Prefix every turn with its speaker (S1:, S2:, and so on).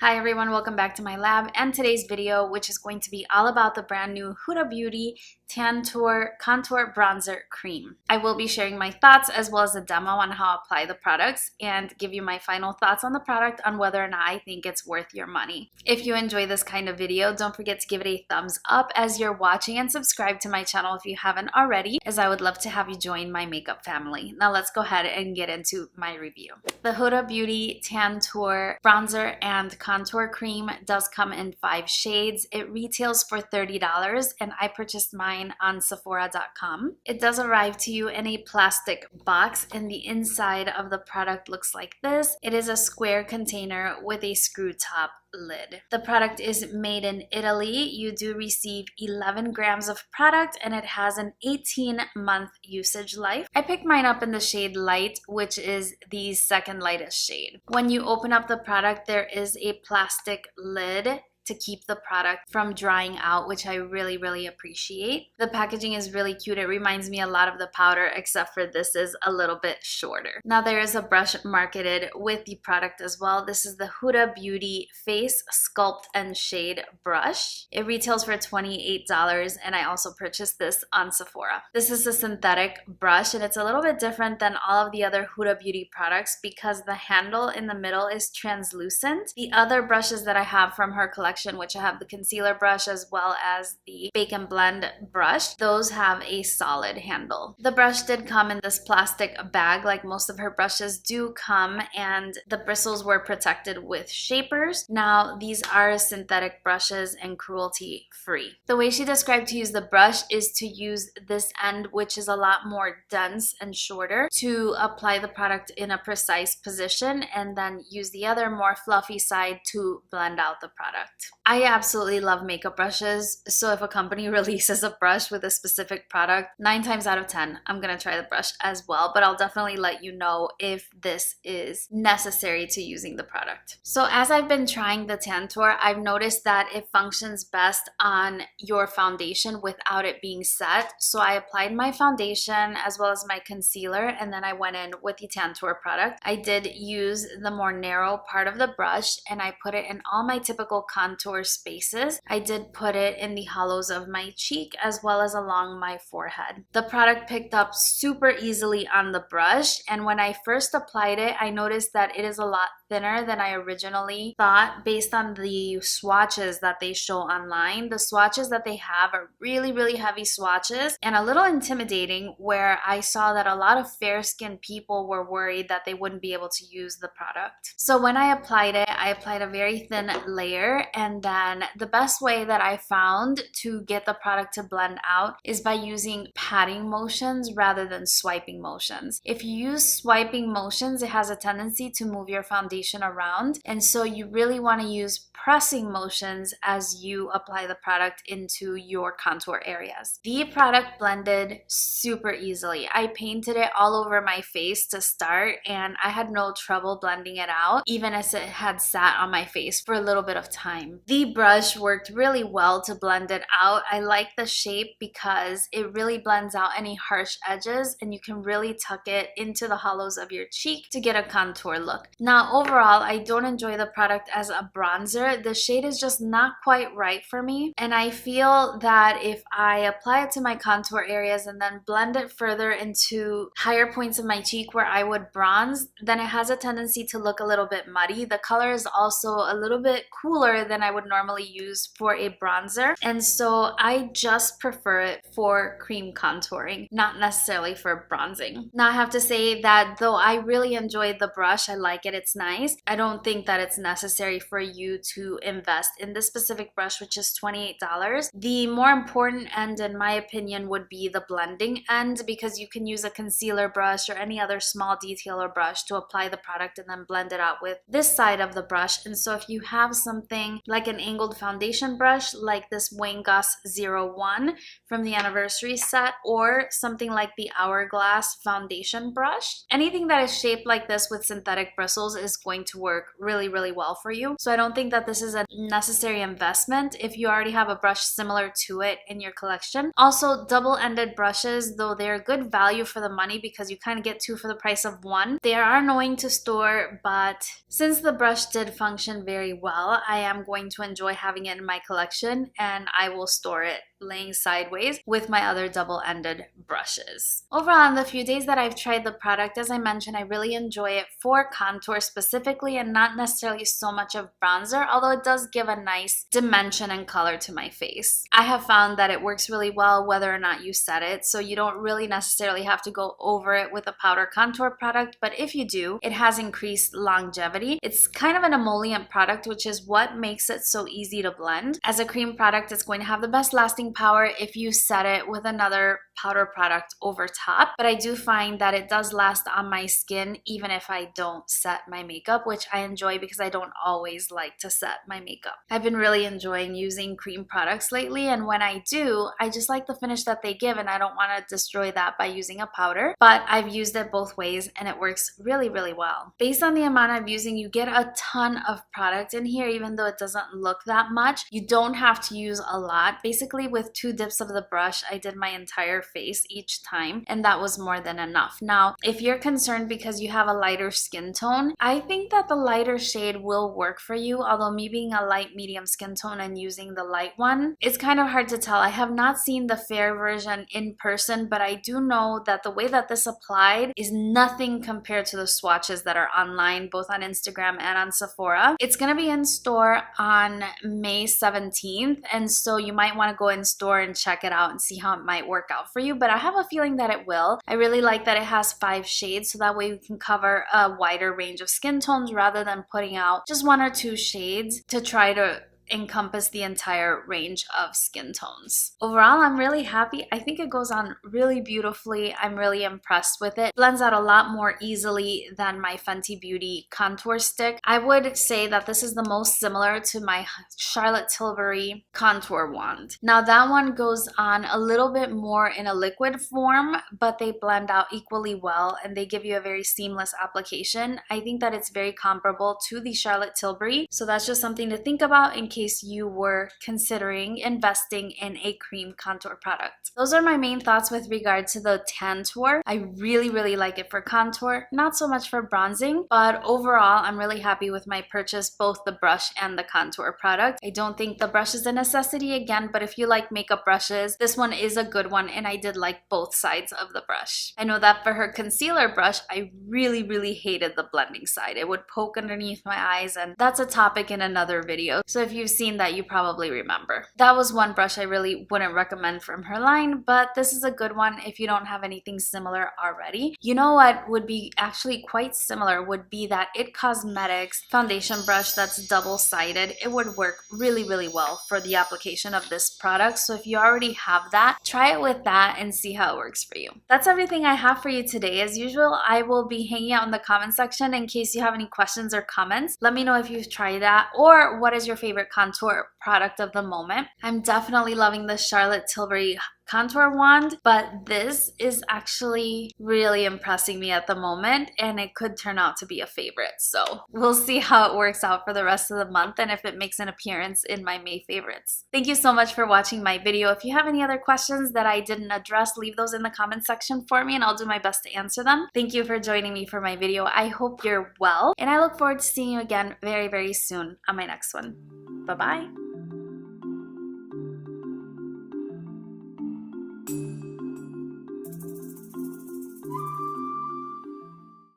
S1: Hi everyone, welcome back to my lab and today's video, which is going to be all about the brand new Huda Beauty Tantour Contour Bronzer Cream. I will be sharing my thoughts as well as a demo on how I apply the products and give you my final thoughts on the product on whether or not I think it's worth your money. If you enjoy this kind of video, don't forget to give it a thumbs up as you're watching and subscribe to my channel if you haven't already, as I would love to have you join my makeup family. Now let's go ahead and get into my review. The Huda Beauty Tantour Bronzer and Contour Cream does come in 5 shades. It retails for $30 and I purchased mine on Sephora.com. It does arrive to you in a plastic box and the inside of the product looks like this. It is a square container with a screw top lid. The product is made in Italy. You do receive 11 grams of product and it has an 18-month usage life. I picked mine up in the shade Light, which is the second lightest shade. When you open up the product, there is a plastic lid to keep the product from drying out, which I really appreciate. The packaging is really cute. It reminds me a lot of the powder, except for this is a little bit shorter. Now there is a brush marketed with the product as well. This is the Huda Beauty Face Sculpt and Shade Brush. It retails for $28 and I also purchased this on Sephora. This is a synthetic brush and it's a little bit different than all of the other Huda Beauty products because the handle in the middle is translucent. The other brushes that I have from her collection, which I have the concealer brush as well as the Bake and Blend brush, those have a solid handle. The brush did come in this plastic bag like most of her brushes do come, and the bristles were protected with shapers. Now these are synthetic brushes and cruelty free. The way she described to use the brush is to use this end, which is a lot more dense and shorter, to apply the product in a precise position and then use the other more fluffy side to blend out the product. I absolutely love makeup brushes, so if a company releases a brush with a specific product, 9 times out of 10, I'm gonna try the brush as well, but I'll definitely let you know if this is necessary to using the product. So as I've been trying the Tantour, I've noticed that it functions best on your foundation without it being set. So I applied my foundation as well as my concealer, and then I went in with the Tantour product. I did use the more narrow part of the brush and I put it in all my typical contour spaces. I did put it in the hollows of my cheek as well as along my forehead. The product picked up super easily on the brush, and when I first applied it, I noticed that it is a lot thinner than I originally thought based on the swatches that they show online. The swatches that they have are really heavy swatches and a little intimidating, where I saw that a lot of fair-skinned people were worried that they wouldn't be able to use the product. So when I applied it, I applied a very thin layer, and then the best way that I found to get the product to blend out is by using patting motions rather than swiping motions. If you use swiping motions, it has a tendency to move your foundation around, and so you really want to use pressing motions as you apply the product into your contour areas. The product blended super easily. I painted it all over my face to start and I had no trouble blending it out, even as it had sat on my face for a little bit of time. The brush worked really well to blend it out. I like the shape because it really blends out any harsh edges and you can really tuck it into the hollows of your cheek to get a contour look. Now overall, I don't enjoy the product as a bronzer. The shade is just not quite right for me, and I feel that if I apply it to my contour areas and then blend it further into higher points of my cheek where I would bronze, then it has a tendency to look a little bit muddy. The color is also a little bit cooler than I would normally use for a bronzer, and so I just prefer it for cream contouring, not necessarily for bronzing. Now I have to say that though I really enjoyed the brush, I like it, it's nice, I don't think that it's necessary for you to invest in this specific brush, which is $28. The more important end, in my opinion, would be the blending end, because you can use a concealer brush or any other small detailer brush to apply the product and then blend it out with this side of the brush. And so if you have something like an angled foundation brush like this Wayne Goss 01 from the anniversary set, or something like the Hourglass foundation brush, anything that is shaped like this with synthetic bristles is going to work really, really well for you. So I don't think that this is a necessary investment if you already have a brush similar to it in your collection. Also, double-ended brushes, though they're good value for the money because you kind of get two for the price of one, they are annoying to store, but since the brush did function very well, I am going to enjoy having it in my collection, and I will store it laying sideways with my other double-ended brushes. Overall, in the few days that I've tried the product, as I mentioned, I really enjoy it for contour specifically and not necessarily so much of bronzer, although it does give a nice dimension and color to my face. I have found that it works really well whether or not you set it, so you don't really necessarily have to go over it with a powder contour product, but if you do, it has increased longevity. It's kind of an emollient product, which is what makes it so easy to blend. As a cream product, it's going to have the best lasting power if you set it with another powder product over top, but I do find that it does last on my skin even if I don't set my makeup, which I enjoy because I don't always like to set my makeup. I've been really enjoying using cream products lately, and when I do, I just like the finish that they give, and I don't want to destroy that by using a powder, but I've used it both ways and it works really, really well. Based on the amount I'm using, you get a ton of product in here, even though it doesn't look that much. You don't have to use a lot. Basically, with 2 dips of the brush, I did my entire face each time, and that was more than enough. Now, if you're concerned because you have a lighter skin tone, I think that the lighter shade will work for you, although me being a light medium skin tone and using the light one, it's kind of hard to tell. I have not seen the fair version in person, but I do know that the way that this applied is nothing compared to the swatches that are online, both on Instagram and on Sephora. It's going to be in store on May 17th, and so you might want to go in store and check it out and see how it might work out for you, but I have a feeling that it will. I really like that it has 5 shades, so that way we can cover a wider range of skin tones rather than putting out just 1 or 2 shades to try to encompass the entire range of skin tones. Overall, I'm really happy. I think it goes on really beautifully. I'm really impressed with it. Blends out a lot more easily than my Fenty Beauty contour stick. I would say that this is the most similar to my Charlotte Tilbury contour wand. Now that one goes on a little bit more in a liquid form, but they blend out equally well and they give you a very seamless application. I think that it's very comparable to the Charlotte Tilbury, so that's just something to think about in case you were considering investing in a cream contour product. Those are my main thoughts with regard to the Tantour. I really, really like it for contour, not so much for bronzing, but overall, I'm really happy with my purchase, both the brush and the contour product. I don't think the brush is a necessity again, but if you like makeup brushes, this one is a good one, and I did like both sides of the brush. I know that for her concealer brush, I really, really hated the blending side. It would poke underneath my eyes, and that's a topic in another video. So if you've seen that, you probably remember. That was one brush I really wouldn't recommend from her line, but this is a good one if you don't have anything similar already. You know what would be actually quite similar would be that It Cosmetics foundation brush that's double-sided. It would work really, really well for the application of this product. So if you already have that, try it with that and see how it works for you. That's everything I have for you today. As usual, I will be hanging out in the comment section in case you have any questions or comments. Let me know if you've tried that or what is your favorite contour product of the moment. I'm definitely loving the Charlotte Tilbury contour wand, but this is actually really impressing me at the moment, and it could turn out to be a favorite. So we'll see how it works out for the rest of the month and if it makes an appearance in my May favorites. Thank you so much for watching my video. If you have any other questions that I didn't address, leave those in the comment section for me and I'll do my best to answer them. Thank you for joining me for my video. I hope you're well, and I look forward to seeing you again very, very soon on my next one. Bye-bye.